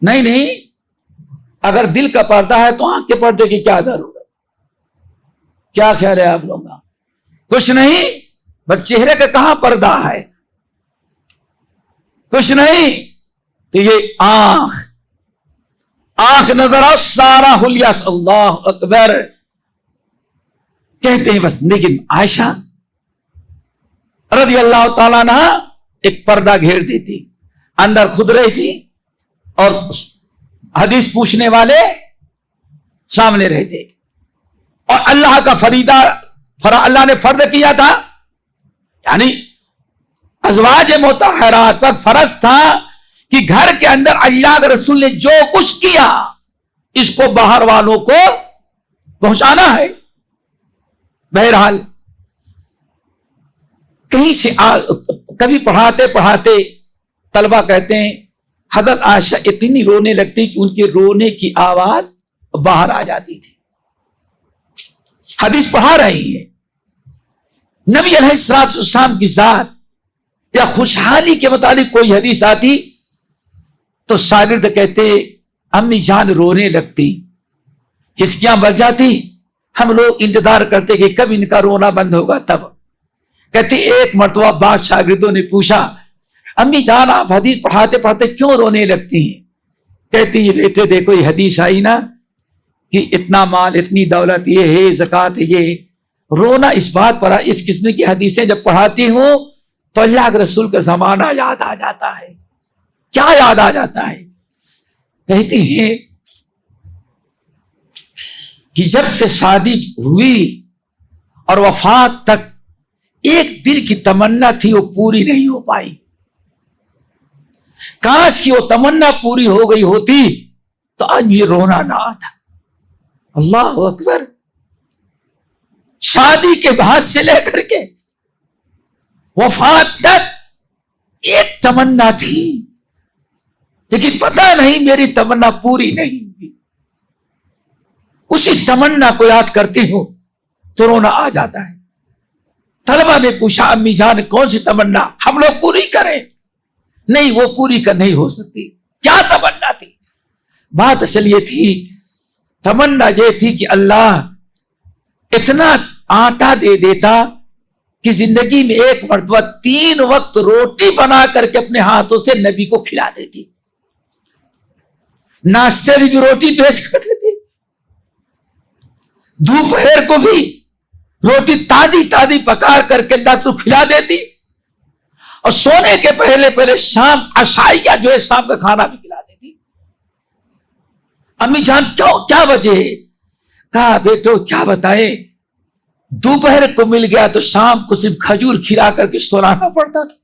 نہیں، اگر دل کا پردہ ہے تو آنکھ کے پردے کی کیا ضرورت؟ کیا خیال ہے آپ لوگوں کا؟ کچھ نہیں، بس چہرے کا کہاں پردہ ہے؟ کچھ نہیں، تو یہ آنکھ نظر آؤ سارا حلیہ، اللہ اکبر کہتے ہیں بس. لیکن عائشہ رضی اللہ تعالیٰ عنہ ایک پردہ گھیر دیتی، اندر خود رہتی اور حدیث پوچھنے والے سامنے رہتے. اور اللہ کا اللہ نے فرض کیا تھا، یعنی ازواج مطہرات پر فرض تھا کہ گھر کے اندر اللہ کے رسول نے جو کچھ کیا اس کو باہر والوں کو پہنچانا ہے. بہرحال کہیں سے کبھی پڑھاتے پڑھاتے طلبہ کہتے ہیں حضرت عائشہ اتنی رونے لگتی کہ ان کے رونے کی آواز باہر آ جاتی تھی. حدیث پڑھا رہی ہے، نبی علیہ السلام کی ذات یا خوشحالی کے متعلق کوئی حدیث آتی تو شاگرد کہتے امی جان رونے لگتی، ہچکیاں بچ جاتی. ہم لوگ انتظار کرتے کہ کب ان کا رونا بند ہوگا. تب کہتے ایک مرتبہ بعد شاگردوں نے پوچھا امی جان آپ حدیث پڑھاتے پڑھاتے کیوں رونے لگتی ہیں؟ کہتی یہ بیٹے دیکھو یہ حدیث آئی نا کہ اتنا مال اتنی دولت یہ ہے زکوٰۃ ہے، یہ رونا اس بات پر اس قسم کی حدیثیں جب پڑھاتی ہوں تو اللہ کے رسول کا زمانہ یاد آ جاتا ہے. کیا یاد آ جاتا ہے؟ کہتی ہیں کہ جب سے شادی ہوئی اور وفات تک ایک دل کی تمنا تھی وہ پوری نہیں ہو پائی. کاش کی وہ تمنا پوری ہو گئی ہوتی تو آج یہ رونا نہ آتا. اللہ اکبر. شادی کے بعد سے لے کر کے وفات تک ایک تمنا تھی، لیکن پتہ نہیں میری تمنا پوری نہیں ہوئی. اسی تمنا کو یاد کرتی ہوں تو رونا آ جاتا ہے. طلبہ نے پوچھا امی جان کون سی تمنا ہم لوگ پوری کریں؟ نہیں وہ پوری نہیں ہو سکتی. کیا تمنا تھی؟ بات اصل یہ تھی، تمنا یہ تھی کہ اللہ اتنا آٹا دے دیتا کہ زندگی میں ایک مرتبہ 3 وقت روٹی بنا کر کے اپنے ہاتھوں سے نبی کو کھلا دیتی. ناشتے میں بھی روٹی پیش کر دیتی، دوپہر کو بھی روٹی تازی پکا کر کے اللہ کو کھلا دیتی، اور سونے کے پہلے شام عشائیہ جو ہے شام کا کھانا بھی کھلا دیتی. امی جان کیا وجہ ہے؟ کہا بیٹو کیا بتائیں، دوپہر کو مل گیا تو شام کو صرف کھجور کھلا کر کے سلانا پڑتا تھا.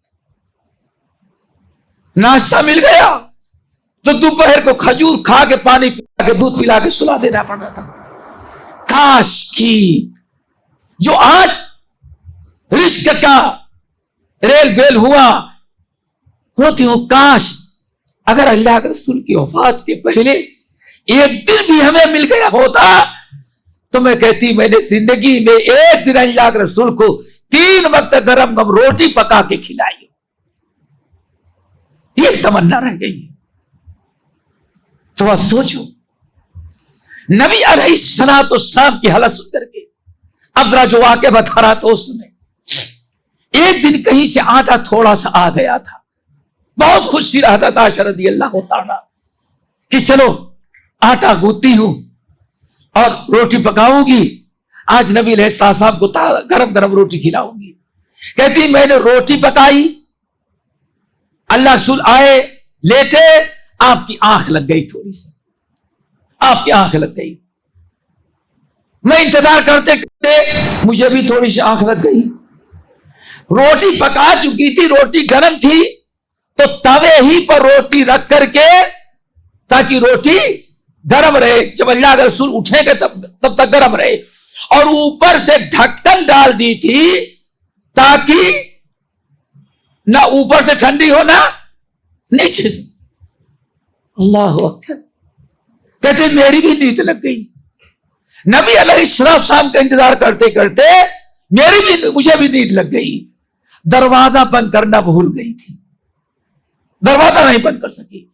ناشتہ مل گیا تو دوپہر کو کھجور کھا کے پانی پلا کے دودھ پلا کے سلا دینا پڑتا تھا. کاش کی جو آج رزق کا ریل بیل ہوا ہوتی ہوں، کاش اگر اللہ کے رسول کی وفات کے پہلے ایک دن بھی ہمیں مل گیا ہوتا تو میں کہتی میں نے زندگی میں ایک دن اللہ کے رسول کو 3 وقت گرم روٹی پکا کے کھلائی. یہ تمنا رہ گئی. تو سوچو نبی علیہ السلام کی حالت سن کر کے اب ذرا جو واقعہ بتا رہا تو سنیں. ایک دن کہیں سے آٹا تھوڑا سا آ گیا تھا، بہت خوشی رہتا تھا عائشہ رضی اللہ تعالیٰ کہ چلو آٹا گوندتی ہوں اور روٹی پکاؤں گی، آج نبی علیہ السلام کو گرم روٹی کھلاؤں گی. کہتی میں نے روٹی پکائی، اللہ رسول آئے لیٹے، آپ کی آنکھ لگ گئی، تھوڑی سی آپ کی آنکھ لگ گئی. میں انتظار کرتے کرتے مجھے بھی تھوڑی سی آنکھ لگ گئی. روٹی پکا چکی تھی، روٹی گرم تھی تو توے ہی پر روٹی رکھ کر کے تاکہ روٹی گرم رہے، جب اللہ کے رسول اٹھیں گے تب تک گرم رہے، اور اوپر سے ڈھکن ڈال دی تھی تاکہ نہ اوپر سے ٹھنڈی ہو نہ نیچے سے. اللہ اکبر. کہتے میری بھی نیند لگ گئی. نبی علیہ السلام کا انتظار کرتے کرتے مجھے بھی نیند لگ گئی. دروازہ بند کرنا بھول گئی تھی، دروازہ نہیں بند کر سکی.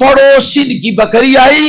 پڑوسن کی بکری آئی،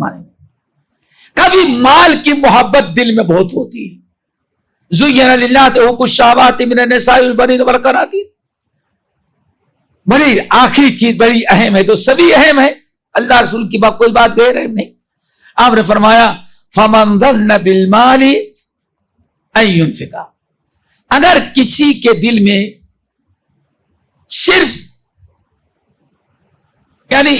مانیں گے۔ کبھی مال کی محبت دل میں بہت ہوتی ہے، زُيِّنَ لِلنَّاسِ حُبُّ الشَّهَوَاتِ مِنَ النِّسَاءِ وَالْبَنِينَ وَالْقَنَاطِيرِ، بڑی آخری چیز بڑی اہم ہے، تو سبھی اہم ہے، اللہ رسول کی بات کوئی بات غیر اہم نہیں۔ آپ نے فرمایا فَمَنْ ظَنَّ بِالْمَالِ أَن يُنْفِقَ، اگر کسی کے دل میں صرف یعنی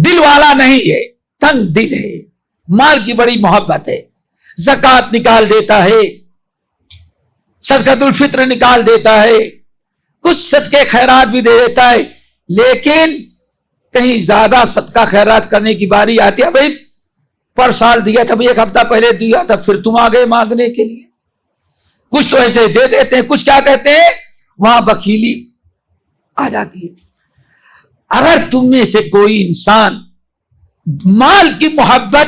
دل والا نہیں ہے، تنگ دل ہے، مال کی بڑی محبت ہے، زکوٰۃ نکال دیتا ہے، صدقۃ الفطر نکال دیتا ہے، کچھ صدقے خیرات بھی دے دیتا ہے، لیکن کہیں زیادہ صدقہ خیرات کرنے کی باری آتی ہے، بھائی پر سال دیا تھا، ایک ہفتہ پہلے دیا تھا، پھر تم آ گئے مانگنے کے لیے، کچھ تو ایسے دے دیتے ہیں، کچھ کیا کہتے ہیں وہاں بخیلی آ جاتی ہے۔ اگر تم میں سے کوئی انسان مال کی محبت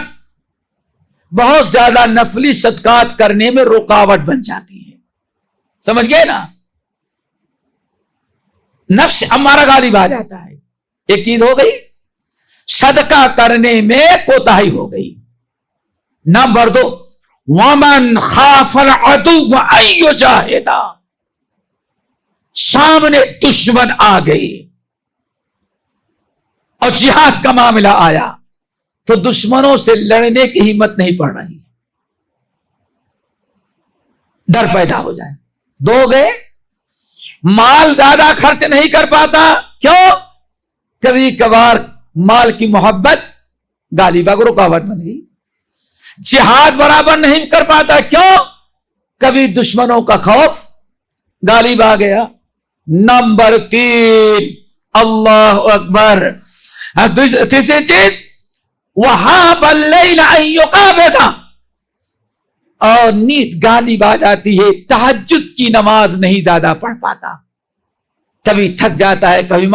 بہت زیادہ نفلی صدقات کرنے میں رکاوٹ بن جاتی ہے، سمجھ گئے نا، نفس امارہ غالب آ جاتا ہے، ایک چیز ہو گئی، صدقہ کرنے میں کوتاہی ہو گئی۔ نمبر 2 وَمَنْ خَافَ الْعَدُوَّ أَن يُجَاهِدَ، سامنے دشمن آ گئی اور جہاد کا معاملہ آیا تو دشمنوں سے لڑنے کی ہمت نہیں پڑ رہی، ڈر پیدا ہو جائے۔ 2 گئے، مال زیادہ خرچ نہیں کر پاتا، کیوں؟ کبھی کبھار مال کی محبت غالبہ کو رکاوٹ بن گئی۔ جہاد برابر نہیں کر پاتا، کیوں؟ کبھی دشمنوں کا خوف غالب آ گیا۔ نمبر 3 اللہ اکبر، تیسری چیز وَهَابَ اللَّيْلَ أَن يُقَابِضَ، اور نیند غالب آ جاتی ہے، تہجد کی نماز نہیں زیادہ پڑھ پاتا، کبھی تھک جاتا ہے، کبھی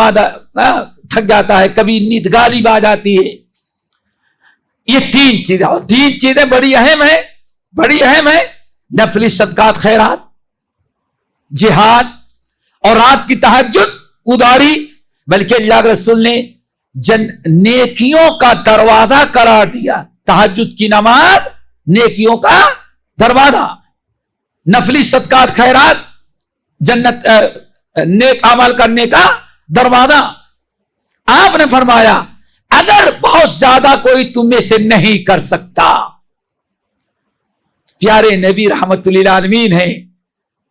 تھک جاتا ہے، کبھی نیند غالب آ جاتی ہے۔ یہ 3 چیزیں، اور 3 چیزیں بڑی اہم ہیں، بڑی اہم ہے، نفلی صدقات خیرات، جہاد اور رات کی تہجد اداری، بلکہ اللہ کے رسول نے نیکیوں کا دروازہ قرار دیا، تہجد کی نماز نیکیوں کا دروازہ، نفلی صدقات خیرات جنت نیک عمل کرنے کا دروازہ۔ آپ نے فرمایا اگر بہت زیادہ کوئی تم میں سے نہیں کر سکتا، پیارے نبی رحمت للعالمین ہیں،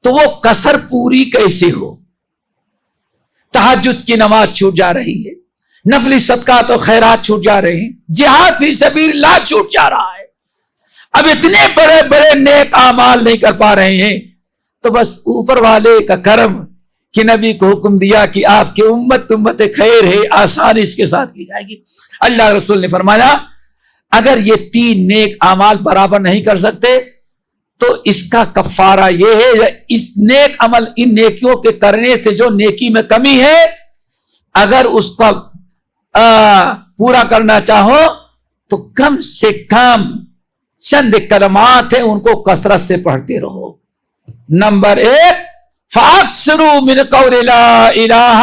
تو وہ کسر پوری کیسے ہو؟ تہجد کی نماز چھوٹ جا رہی ہے، نفلی صدقات و خیرات چھوٹ جا رہے ہیں، جہاد فی سبیل اللہ چھوٹ جا رہا ہے، اب اتنے بڑے بڑے نیک اعمال نہیں کر پا رہے ہیں، تو بس اوپر والے کا کرم کہ نبی کو حکم دیا کہ آپ کی امت خیر ہے، آسانی اس کے ساتھ کی جائے گی۔ اللہ رسول نے فرمایا اگر یہ 3 نیک اعمال برابر نہیں کر سکتے تو اس کا کفارہ یہ ہے، اس نیک عمل، ان نیکیوں کے کرنے سے جو نیکی میں کمی ہے، اگر اس کا پورا کرنا چاہو تو کم سے کم چند کلمات ہیں، ان کو کثرت سے پڑھتے رہو۔ نمبر 1 فَأَكْثِرُوا مِنْ قَوْلِ لَا إِلَٰهَ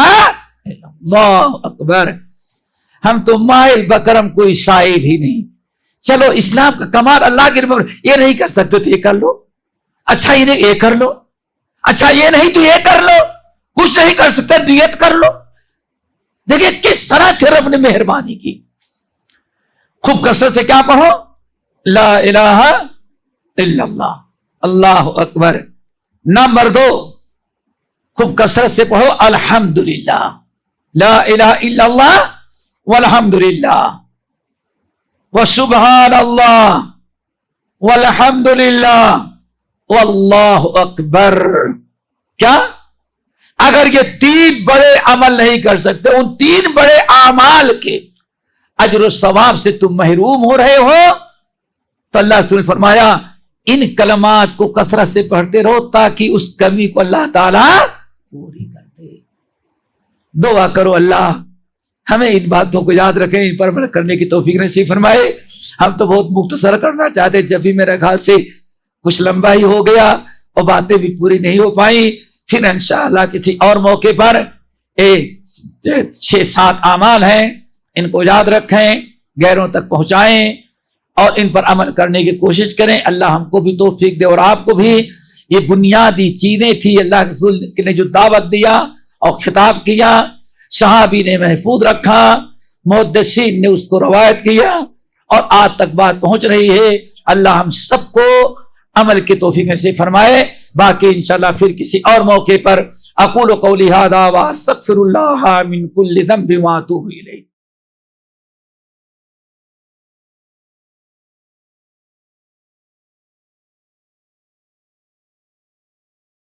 إِلَّا اللَّهُ اکبر۔ ہم تو مائل بکرم کوئی شاہد ہی نہیں، چلو اسلام کا کمال اللہ کے نبی، یہ نہیں کر سکتے تو یہ کر لو، اچھا یہ نہیں یہ کر لو، اچھا یہ نہیں تو یہ کر لو، کچھ نہیں کر سکتے دیت کر لو۔ دیکھیں کس طرح سے رب نے مہربانی کی۔ خوب کثرت سے کیا پڑھو؟ لا الہ الا اللہ، اللہ اکبر۔ نمبر 2 خوب کثرت سے پڑھو الحمدللہ، لا الہ الا اللہ والحمدللہ وسبحان اللہ والحمدللہ واللہ اکبر۔ کیا؟ اگر یہ 3 بڑے عمل نہیں کر سکتے، ان 3 بڑے اعمال کے اجر و ثواب سے تم محروم ہو رہے ہو، تو اللہ رسول نے فرمایا ان کلمات کو کثرت سے پڑھتے رہو تاکہ اس کمی کو اللہ تعالی پوری کر دے۔ دعا کرو اللہ ہمیں ان باتوں کو یاد رکھیں، ان پر عمل کرنے کی توفیق نصیب فرمائے۔ ہم تو بہت مختصر کرنا چاہتے، جب بھی میرے خیال سے کچھ لمبا ہی ہو گیا اور باتیں بھی پوری نہیں ہو پائیں، پھر انشاءاللہ کسی اور موقع پر 6-7 اعمال ہیں، ان کو یاد رکھیں، غیروں تک پہنچائیں اور ان پر عمل کرنے کی کوشش کریں. اللہ ہم کو بھی توفیق دے اور آپ کو بھی. یہ بنیادی چیزیں تھی اللہ کے رسول نے جو دعوت دیا اور خطاب کیا, صحابی نے محفوظ رکھا, محدثین نے اس کو روایت کیا اور آج تک بات پہنچ رہی ہے. اللہ ہم سب کو عمل کی توفیق نصیب فرمائے. باقی انشاءاللہ پھر کسی اور موقع پر. اقول قولی ھذا واستغفر اللہ من کل ذنب واتوب الیہ.